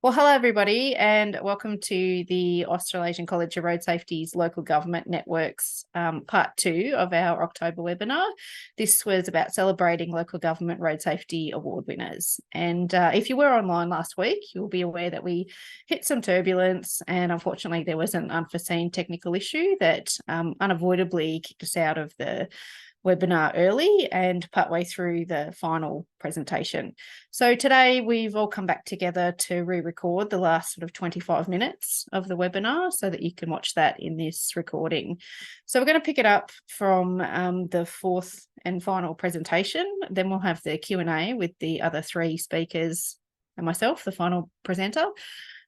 Well, hello everybody, and welcome to the Australasian College of Road Safety's Local Government Networks part 2 of our October webinar. This was about celebrating local government road safety award winners. And if you were online last week, you'll be aware that we hit some turbulence, and unfortunately there was an unforeseen technical issue that unavoidably kicked us out of the webinar early and partway through the final presentation. So today we've all come back together to re-record the last sort of 25 minutes of the webinar so that you can watch that in this recording. So we're going to pick it up from the fourth and final presentation. Then we'll have the Q&A with the other three speakers and myself, the final presenter.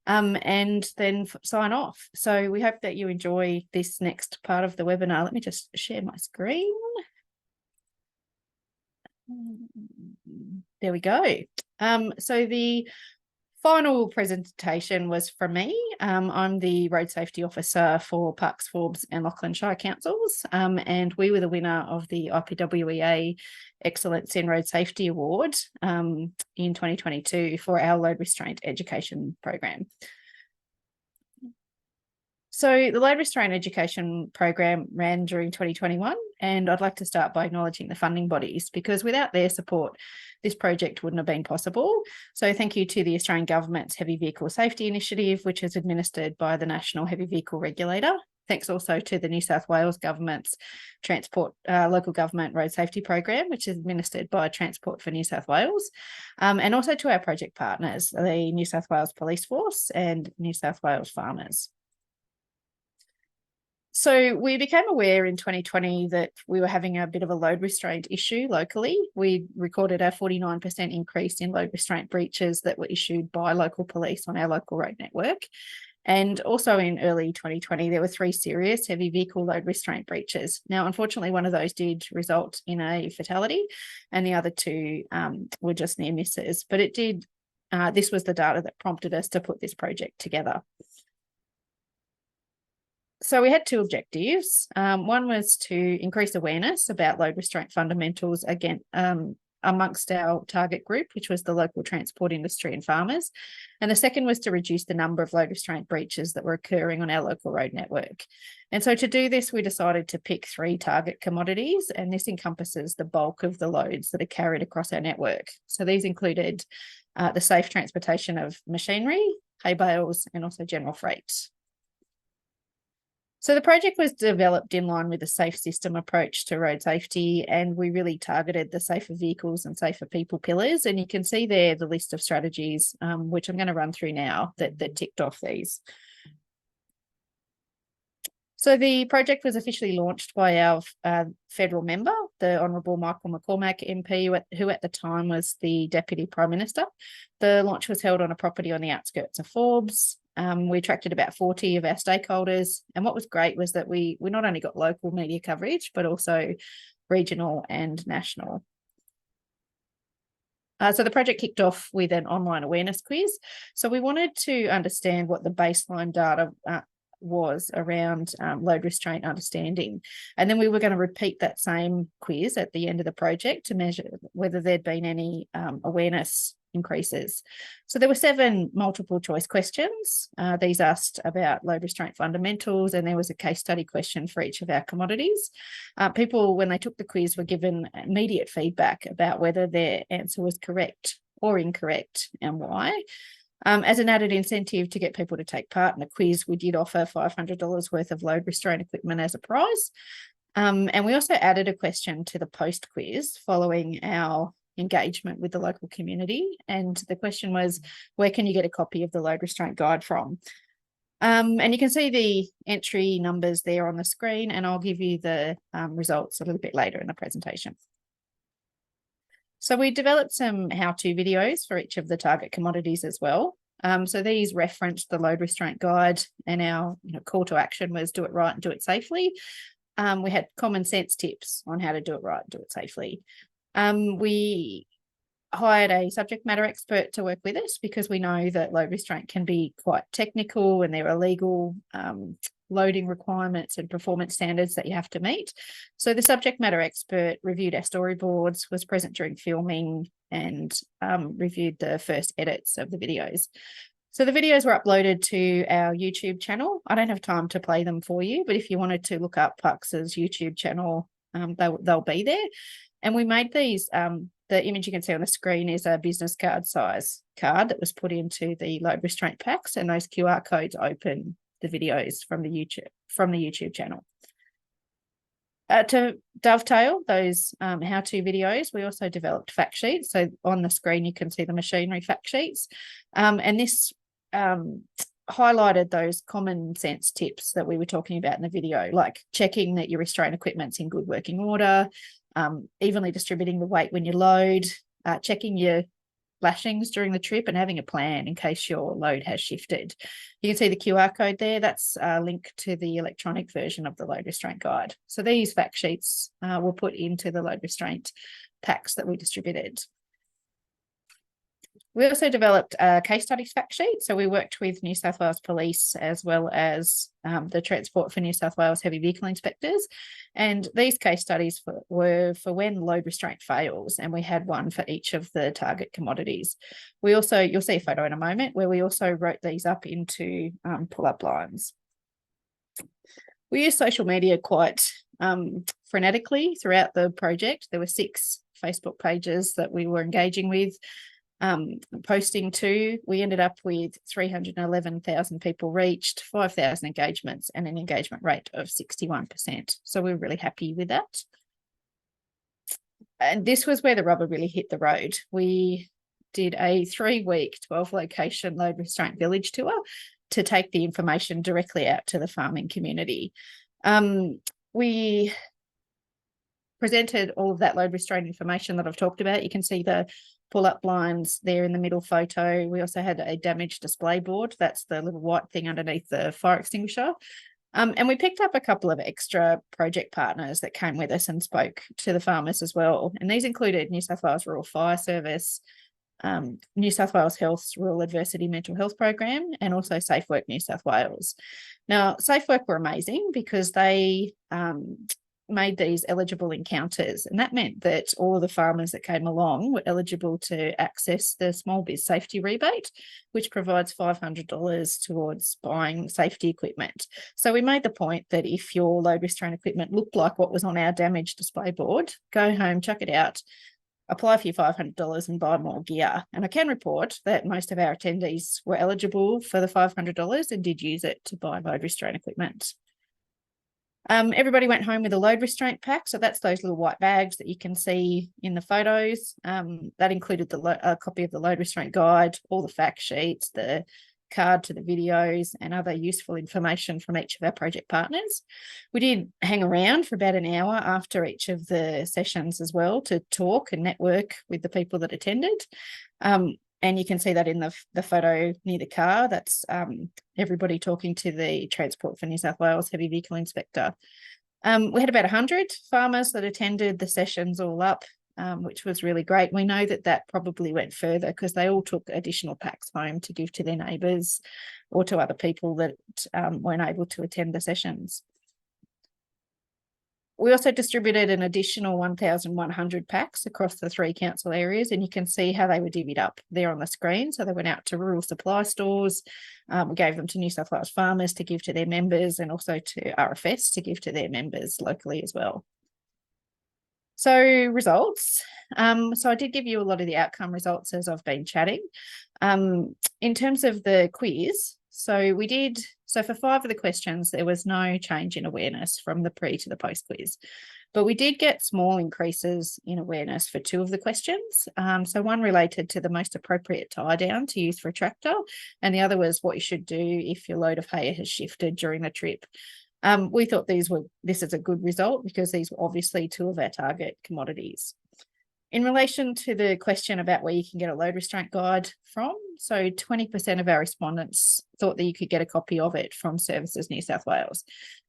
And then sign off. So we hope that you enjoy this next part of the webinar. Let me just share my screen. There we go. So the final presentation was from me. I'm the Road Safety Officer for Parkes, Forbes and Lachlan Shire Councils, and we were the winner of the IPWEA Excellence in Road Safety Award in 2022 for our load restraint education program. So the Load Restraint Education Program ran during 2021, and I'd like to start by acknowledging the funding bodies, because without their support, this project wouldn't have been possible. So thank you to the Australian Government's Heavy Vehicle Safety Initiative, which is administered by the National Heavy Vehicle Regulator. Thanks also to the New South Wales Government's Transport Local Government Road Safety Program, which is administered by Transport for New South Wales, and also to our project partners, the New South Wales Police Force and New South Wales Farmers. So we became aware in 2020 that we were having a bit of a load restraint issue locally. We recorded a 49% increase in load restraint breaches that were issued by local police on our local road network. And also in early 2020, there were 3 serious heavy vehicle load restraint breaches. Now, unfortunately, one of those did result in a fatality, and the other 2 were just near misses. But it did, this was the data that prompted us to put this project together. So we had 2 objectives. One was to increase awareness about load restraint fundamentals again amongst our target group, which was the local transport industry and farmers. And the second was to reduce the number of load restraint breaches that were occurring on our local road network. And so to do this, we decided to pick 3 target commodities, and this encompasses the bulk of the loads that are carried across our network. So these included the safe transportation of machinery, hay bales, and also general freight. So the project was developed in line with a safe system approach to road safety, and we really targeted the safer vehicles and safer people pillars. And you can see there the list of strategies, which I'm going to run through now, that ticked off these. So the project was officially launched by our federal member, the Honourable Michael McCormack MP, who at the time was the Deputy Prime Minister. The launch was held on a property on the outskirts of Forbes. We attracted about 40 of our stakeholders. And what was great was that we not only got local media coverage, but also regional and national. So the project kicked off with an online awareness quiz. So we wanted to understand what the baseline data was around load restraint understanding. And then we were going to repeat that same quiz at the end of the project to measure whether there'd been any awareness increases. So there were 7 multiple choice questions. These asked about load restraint fundamentals, and there was a case study question for each of our commodities. People, when they took the quiz, were given immediate feedback about whether their answer was correct or incorrect and why. As an added incentive to get people to take part in the quiz, we did offer $500 worth of load restraint equipment as a prize. And we also added a question to the post quiz following our engagement with the local community. And the question was, where can you get a copy of the load restraint guide from? And you can see the entry numbers there on the screen, and I'll give you the results a little bit later in the presentation. So we developed some how-to videos for each of the target commodities as well. So these referenced the load restraint guide, and our call to action was do it right and do it safely. We had common sense tips on how to do it right and do it safely. We hired a subject matter expert to work with us because we know that load restraint can be quite technical, and there are legal loading requirements and performance standards that you have to meet. So the subject matter expert reviewed our storyboards, was present during filming, and reviewed the first edits of the videos. So the videos were uploaded to our YouTube channel. I don't have time to play them for you, but if you wanted to look up Pux's YouTube channel, they'll be there. And we made these, the image you can see on the screen is a business card size card that was put into the load restraint packs, and those QR codes open the videos from the YouTube channel. To dovetail those how-to videos, we also developed fact sheets. So on the screen, you can see the machinery fact sheets. And this highlighted those common sense tips that we were talking about in the video, like checking that your restraint equipment's in good working order, evenly distributing the weight when you load, checking your lashings during the trip, and having a plan in case your load has shifted. You can see the QR code there. That's a link to the electronic version of the load restraint guide. So these fact sheets were put into the load restraint packs that we distributed. We also developed a case studies fact sheet. So we worked with New South Wales Police as well as the Transport for New South Wales heavy vehicle inspectors. And these case studies were for when load restraint fails, and we had one for each of the target commodities. We also, you'll see a photo in a moment, where we also wrote these up into pull-up lines. We used social media quite frenetically throughout the project. There were 6 Facebook pages that we were engaging with. Posting to, we ended up with 311,000 people reached, 5,000 engagements, and an engagement rate of 61%. So we're really happy with that. And this was where the rubber really hit the road. We did a 3-week, 12-location load restraint village tour to take the information directly out to the farming community. We presented all of that load restraint information that I've talked about. You can see the pull-up lines there in the middle photo. We also had a damaged display board. That's the little white thing underneath the fire extinguisher. And we picked up a couple of extra project partners that came with us and spoke to the farmers as well. And these included New South Wales Rural Fire Service, New South Wales Health's Rural Adversity Mental Health Program, and also Safe Work New South Wales. Now, Safe Work were amazing because they made these eligible encounters, and that meant that all of the farmers that came along were eligible to access the small biz safety rebate, which provides $500 towards buying safety equipment. So we made the point that if your load restraint equipment looked like what was on our damaged display board, go home, chuck it out, apply for your $500 and buy more gear. And I can report that most of our attendees were eligible for the $500 and did use it to buy load restraint equipment. Everybody went home with a load restraint pack. So that's those little white bags that you can see in the photos. That included a copy of the load restraint guide, all the fact sheets, the card to the videos, and other useful information from each of our project partners. We did hang around for about an hour after each of the sessions as well to talk and network with the people that attended. And you can see that in the photo near the car. That's everybody talking to the Transport for New South Wales heavy vehicle inspector. We had about 100 farmers that attended the sessions all up, which was really great. We know that probably went further because they all took additional packs home to give to their neighbours or to other people that weren't able to attend the sessions. We also distributed an additional 1,100 packs across the 3 council areas, and you can see how they were divvied up there on the screen. So they went out to rural supply stores. We gave them to New South Wales farmers to give to their members, and also to RFS to give to their members locally as well. So results. So I did give you a lot of the outcome results as I've been chatting. In terms of the quiz, so for 5 of the questions, there was no change in awareness from the pre to the post quiz, but we did get small increases in awareness for 2 of the questions. So one related to the most appropriate tie down to use for a tractor, and the other was what you should do if your load of hay has shifted during the trip. We thought this is a good result because these were obviously 2 of our target commodities. In relation to the question about where you can get a load restraint guide from, so 20% of our respondents thought that you could get a copy of it from Services New South Wales.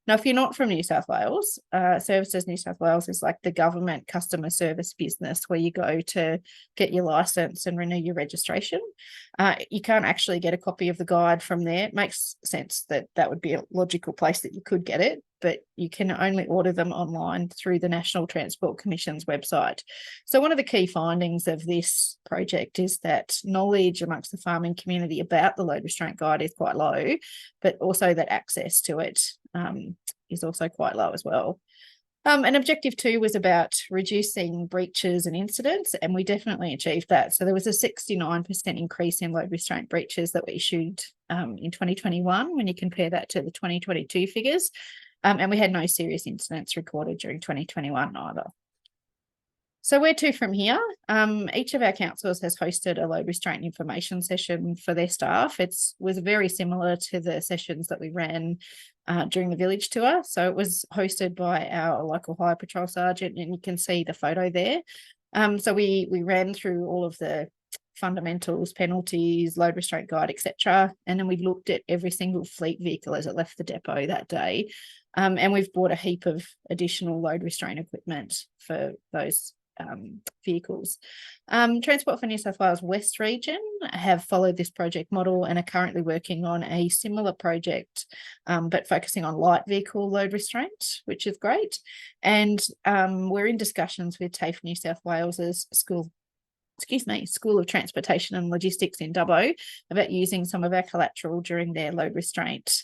Now, if you're not from New South Wales, Services New South Wales is like the government customer service business where you go to get your licence and renew your registration. You can't actually get a copy of the guide from there. It makes sense that that would be a logical place that you could get it, but you can only order them online through the National Transport Commission's website. So one of the key findings of this project is that knowledge amongst the farming community about the load restraint guide is quite low, but also that access to it is also quite low as well. And objective 2 was about reducing breaches and incidents, and we definitely achieved that. So there was a 69% increase in load restraint breaches that were issued in 2021 when you compare that to the 2022 figures. And we had no serious incidents recorded during 2021 either. So where to from here? Each of our councils has hosted a load restraint information session for their staff. It was very similar to the sessions that we ran during the village tour. So it was hosted by our local hire patrol sergeant, and you can see the photo there. So we ran through all of the fundamentals, penalties, load restraint guide, etc. And then we looked at every single fleet vehicle as it left the depot that day. And we've bought a heap of additional load restraint equipment for those vehicles. Transport for New South Wales West Region have followed this project model and are currently working on a similar project, but focusing on light vehicle load restraint, which is great. And we're in discussions with TAFE New South Wales's School of Transportation and Logistics in Dubbo about using some of our collateral during their load restraint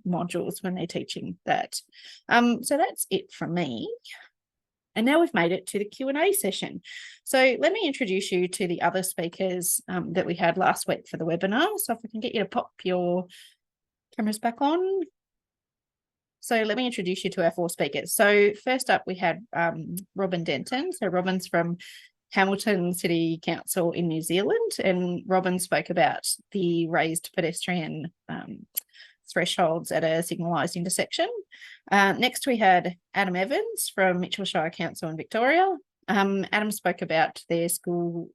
modules when they're teaching that. So that's it from me. And now we've made it to the Q&A session. So let me introduce you to the other speakers that we had last week for the webinar. So if we can get you to pop your cameras back on. So let me introduce you to our 4 speakers. So first up, we had Robin Denton. So Robin's from Hamilton City Council in New Zealand, and Robin spoke about the raised pedestrian thresholds at a signalised intersection. Next, we had Adam Evans from Mitchell Shire Council in Victoria. Adam spoke about their school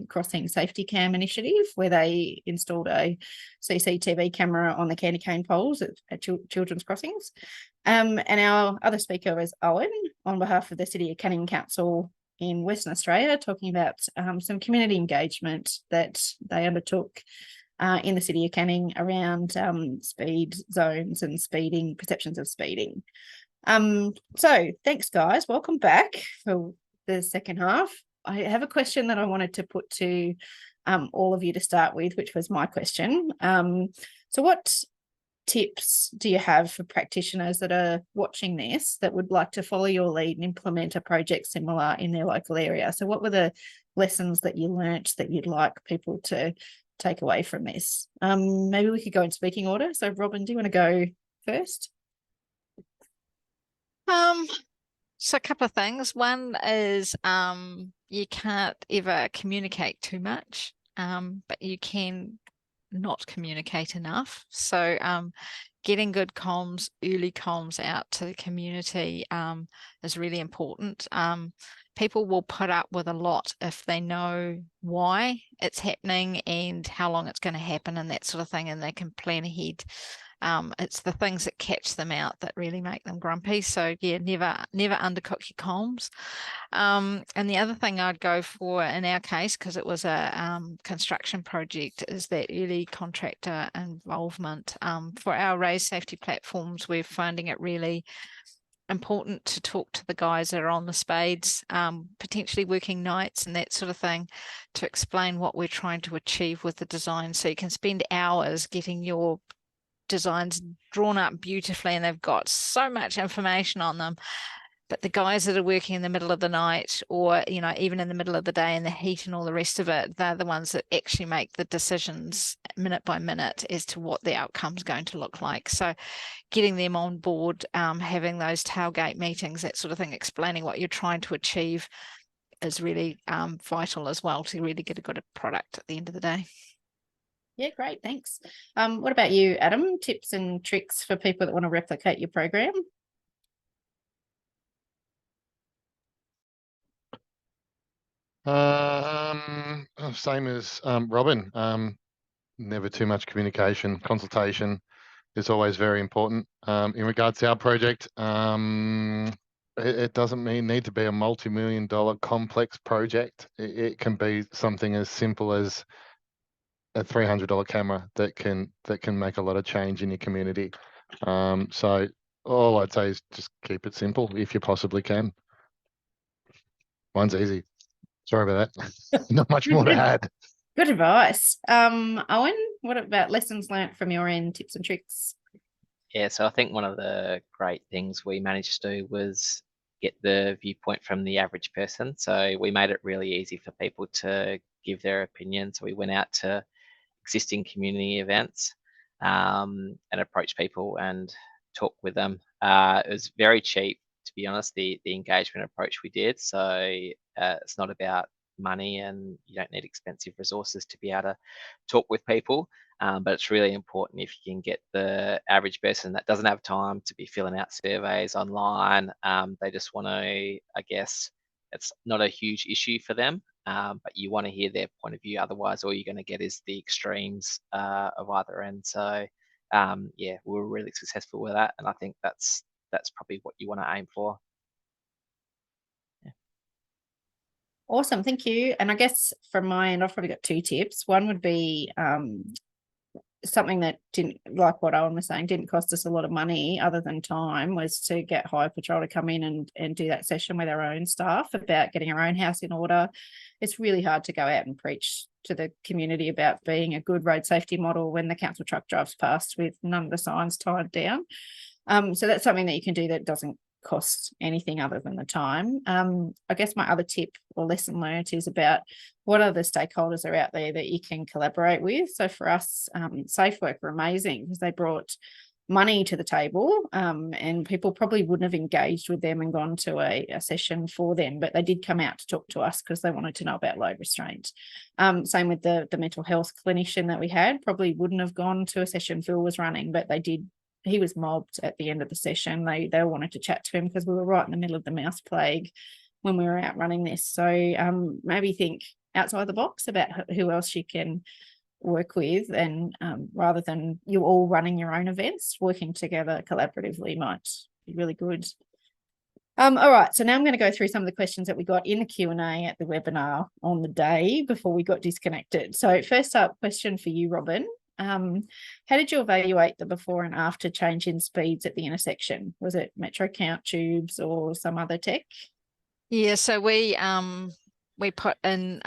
crossing safety cam initiative, where they installed a CCTV camera on the candy cane poles at children's crossings. And our other speaker was Owen, on behalf of the City of Canning Council in Western Australia, talking about some community engagement that they undertook in the City of Canning around speed zones and speeding, perceptions of speeding. So thanks, guys. Welcome back for the second half. I have a question that I wanted to put to all of you to start with, which was my question. So what tips do you have for practitioners that are watching this that would like to follow your lead and implement a project similar in their local area? So what were the lessons that you learnt that you'd like people to take away from this? Maybe we could go in speaking order. So Robin, do you want to go first? So a couple of things. One is you can't ever communicate too much, but you can not communicate enough. So getting good comms, early comms out to the community is really important. People will put up with a lot if they know why it's happening and how long it's going to happen and that sort of thing, and they can plan ahead. It's the things that catch them out that really make them grumpy. So yeah, never undercook your comms. And the other thing I'd go for in our case, because it was a construction project, is that early contractor involvement. For our raised safety platforms, we're finding it really important to talk to the guys that are on the spades, potentially working nights and that sort of thing, to explain what we're trying to achieve with the design. So you can spend hours getting your designs drawn up beautifully and they've got so much information on them, but the guys that are working in the middle of the night, or even in the middle of the day in the heat and all the rest of it, they're the ones that actually make the decisions minute by minute as to what the outcome's going to look like. So getting them on board, having those tailgate meetings, that sort of thing, explaining what you're trying to achieve is really vital as well to really get a good product at the end of the day. Yeah, great, thanks. What about you, Adam? Tips and tricks for people that want to replicate your program? Same as Robin. Never too much communication. Consultation is always very important. In regards to our project, it doesn't need to be a multi-million-dollar complex project. It can be something as simple as a $300 camera that can make a lot of change in your community. So all I'd say is just keep it simple if you possibly can. Mine's easy. Sorry about that. Not much more to add. Good advice. Owen, what about lessons learnt from your end, tips and tricks? Yeah, so I think one of the great things we managed to do was get the viewpoint from the average person. So we made it really easy for people to give their opinion. So we went out to existing community events and approach people and talk with them. It was very cheap, to be honest, the engagement approach we did. So it's not about money, and you don't need expensive resources to be able to talk with people. But it's really important if you can get the average person that doesn't have time to be filling out surveys online. They just want to, I guess, it's not a huge issue for them, but you want to hear their point of view. Otherwise, all you're going to get is the extremes of either end. So, yeah, we were really successful with that, and I think that's probably what you want to aim for. Awesome, thank you. And I guess from my end, I've probably got two tips. One would be something that didn't, like what Owen was saying, didn't cost us a lot of money other than time, was to get Highway Patrol to come in and do that session with our own staff about getting our own house in order. It's really hard to go out and preach to the community about being a good road safety model when the council truck drives past with none of the signs tied down. So that's something that you can do that doesn't cost anything other than the time. I guess my other tip or lesson learned is about what other stakeholders are out there that you can collaborate with. So for us, SafeWork were amazing because they brought money to the table, and people probably wouldn't have engaged with them and gone to a session for them, but they did come out to talk to us because they wanted to know about load restraint. Same with the mental health clinician that we had, probably wouldn't have gone to a session Phil was running, but they did. He was mobbed at the end of the session. They wanted to chat to him because we were right in the middle of the mouse plague when we were out running this. So maybe think outside the box about who else you can work with, and rather than you all running your own events, working together collaboratively might be really good. All right, so now I'm going to go through some of the questions that we got in the Q&A at the webinar on the day before we got disconnected. So first up, question for you, Robin. How did you evaluate the before and after change in speeds at the intersection? Was it Metro count tubes or some other tech? Yeah, so we put in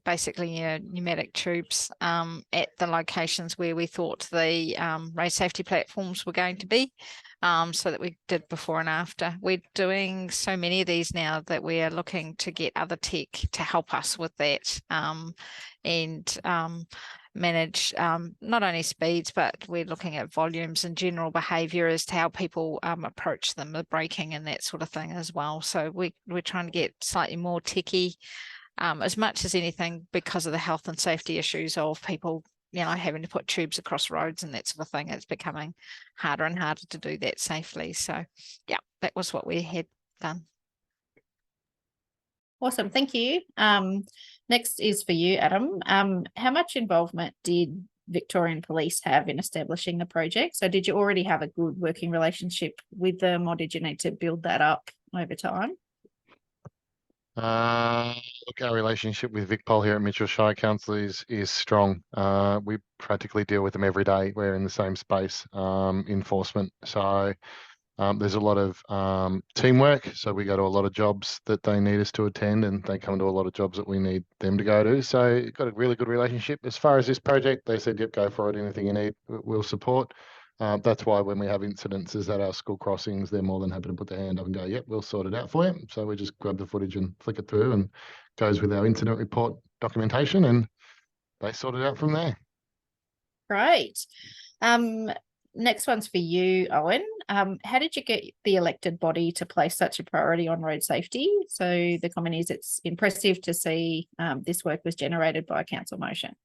basically pneumatic tubes at the locations where we thought the road safety platforms were going to be, so that we did before and after. We're doing so many of these now that we are looking to get other tech to help us with that, and manage not only speeds, but we're looking at volumes and general behaviour as to how people approach them, the braking and that sort of thing as well. So we're trying to get slightly more techie, as much as anything, because of the health and safety issues of people, having to put tubes across roads and that sort of thing. It's becoming harder and harder to do that safely. So yeah, that was what we had done. Awesome, thank you. Next is for you, Adam. How much involvement did Victorian Police have in establishing the project? So did you already have a good working relationship with them, or did you need to build that up over time? Look, our relationship with VicPol here at Mitchell Shire Council is strong. We practically deal with them every day. We're in the same space, enforcement. So there's a lot of teamwork. So we go to a lot of jobs that they need us to attend, and they come to a lot of jobs that we need them to go to. So got a really good relationship. As far as this project, they said, yep, go for it. Anything you need, we'll support. That's why when we have incidences at our school crossings, they're more than happy to put their hand up and go, yep, we'll sort it out for you. So we just grab the footage and flick it through, and goes with our incident report documentation, and they sort it out from there. Great. Next one's for you, Owen. How did you get the elected body to place such a priority on road safety? So the comment is, it's impressive to see this work was generated by a council motion.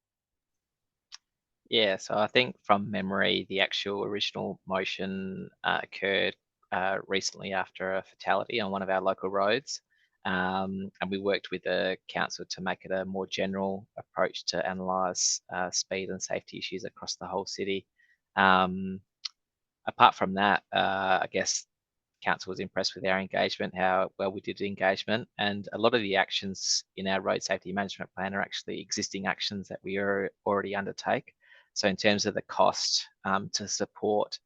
Yeah, so I think from memory, the actual original motion occurred recently after a fatality on one of our local roads. And we worked with the council to make it a more general approach to analyse speed and safety issues across the whole city. Apart from that, I guess council was impressed with our engagement, how well we did the engagement, and a lot of the actions in our road safety management plan are actually existing actions that we already undertake. So in terms of the cost to support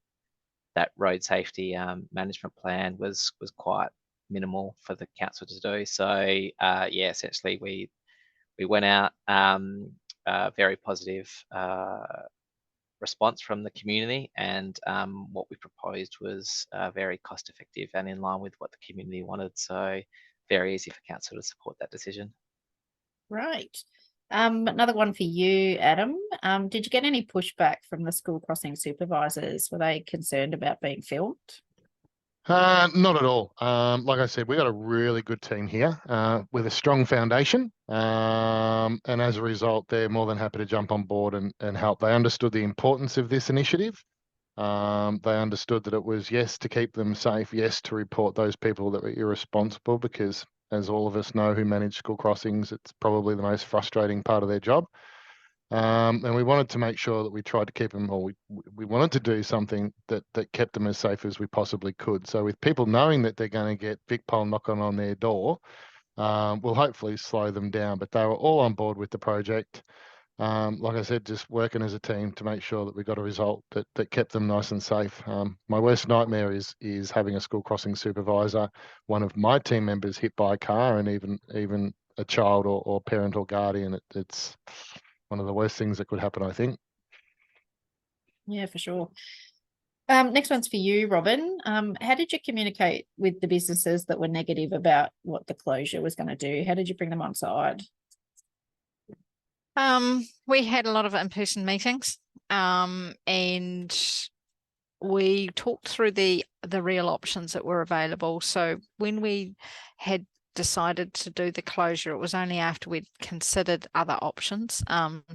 that road safety management plan was quite minimal for the council to do. So yeah, essentially we went out, very positive response from the community, and what we proposed was very cost effective and in line with what the community wanted. So very easy for council to support that decision. Right. Another one for you, Adam. Did you get any pushback from the school crossing supervisors? Were they concerned about being filmed? Not at all. Like I said, we got a really good team here with a strong foundation. And as a result, they're more than happy to jump on board and help. They understood the importance of this initiative. They understood that it was, yes, to keep them safe, yes, to report those people that were irresponsible, because as all of us know who manage school crossings, it's probably the most frustrating part of their job. And we wanted to make sure that we tried to keep them, or we wanted to do something that kept them as safe as we possibly could. So with people knowing that they're going to get VicPol knocking on their door, we'll hopefully slow them down. But they were all on board with the project. Like I said, just working as a team to make sure that we got a result that kept them nice and safe. My worst nightmare is having a school crossing supervisor, one of my team members, hit by a car, and even a child or parent or guardian. It's one of the worst things that could happen, I think. Yeah, for sure. Next one's for you, Robin. How did you communicate with the businesses that were negative about what the closure was going to do? How did you bring them on side? We had a lot of in-person meetings, and we talked through the real options that were available. So when we had decided to do the closure, it was only after we'd considered other options.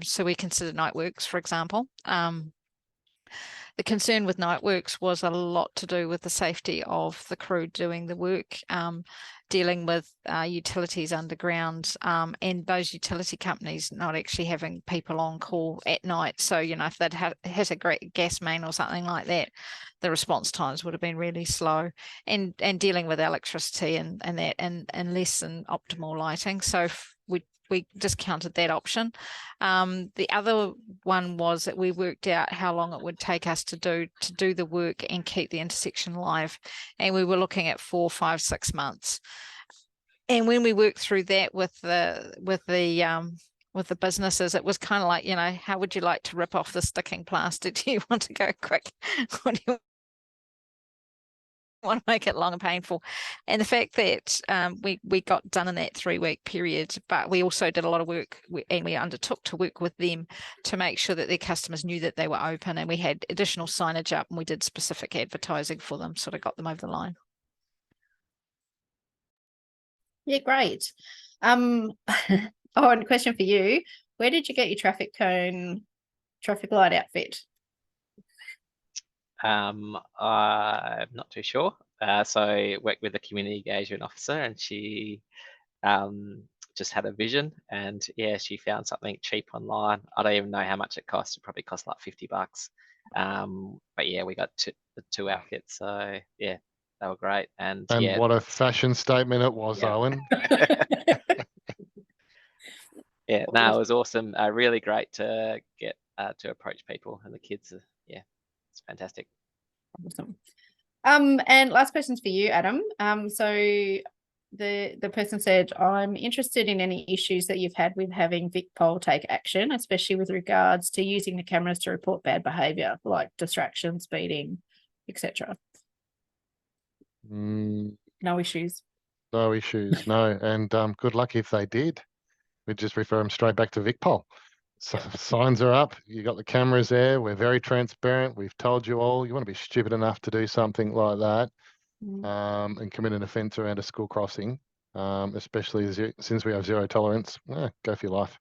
So we considered night works, for example. The concern with night works was a lot to do with the safety of the crew doing the work, dealing with utilities underground, and those utility companies not actually having people on call at night. So, you know, if they'd hit a great gas main or something like that, the response times would have been really slow, and dealing with electricity and less than optimal lighting. So we discounted that option. The other one was that we worked out how long it would take us to do the work and keep the intersection live, and we were looking at 4, 5, 6 months. And when we worked through that with the businesses, it was kind of like, you know, how would you like to rip off the sticking plaster? Do you want to go quick? What do you want to make it long and painful? And the fact that we got done in that 3-week period, but we also did a lot of work, and we undertook to work with them to make sure that their customers knew that they were open, and we had additional signage up, and we did specific advertising for them, sort of got them over the line. Yeah, great. Oh, and a question for you. Where did you get your traffic light outfit? I'm not too sure. So I worked with a community engagement officer, and she just had a vision, and yeah, she found something cheap online. I don't even know how much it cost. It probably cost like $50. But yeah, we got the 2 outfits. So yeah, they were great. And yeah, what a fashion statement it was, yeah. Owen. Yeah, no, it was awesome. Really great to get to approach people, and the kids. Yeah, it's fantastic. Awesome. And last question's for you, Adam. So the person said, I'm interested in any issues that you've had with having VicPol take action, especially with regards to using the cameras to report bad behaviour, like distraction, speeding, etc. No issues. No issues, no. And good luck if they did. We'd just refer them straight back to VicPol. So signs are up. You got the cameras there. We're very transparent. We've told you all. You want to be stupid enough to do something like that, and commit an offence around a school crossing, especially since we have zero tolerance. Go for your life.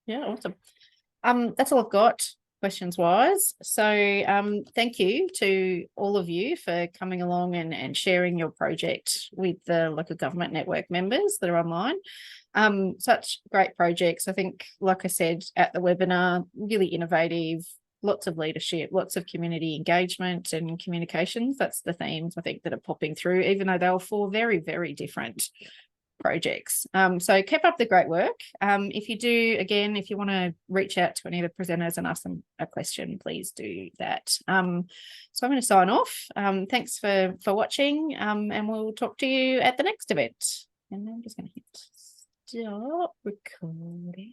Yeah, awesome. That's all I've got questions wise. So thank you to all of you for coming along and sharing your project with the local government network members that are online. Such great projects. I think, like I said at the webinar, really innovative, lots of leadership, lots of community engagement and communications. That's the themes I think that are popping through, even though they were 4 very, very different projects. So keep up the great work. If you do, again, if you want to reach out to any of the presenters and ask them a question, please do that. So I'm going to sign off. Thanks for watching, and we'll talk to you at the next event. And I'm just going to hit stop recording.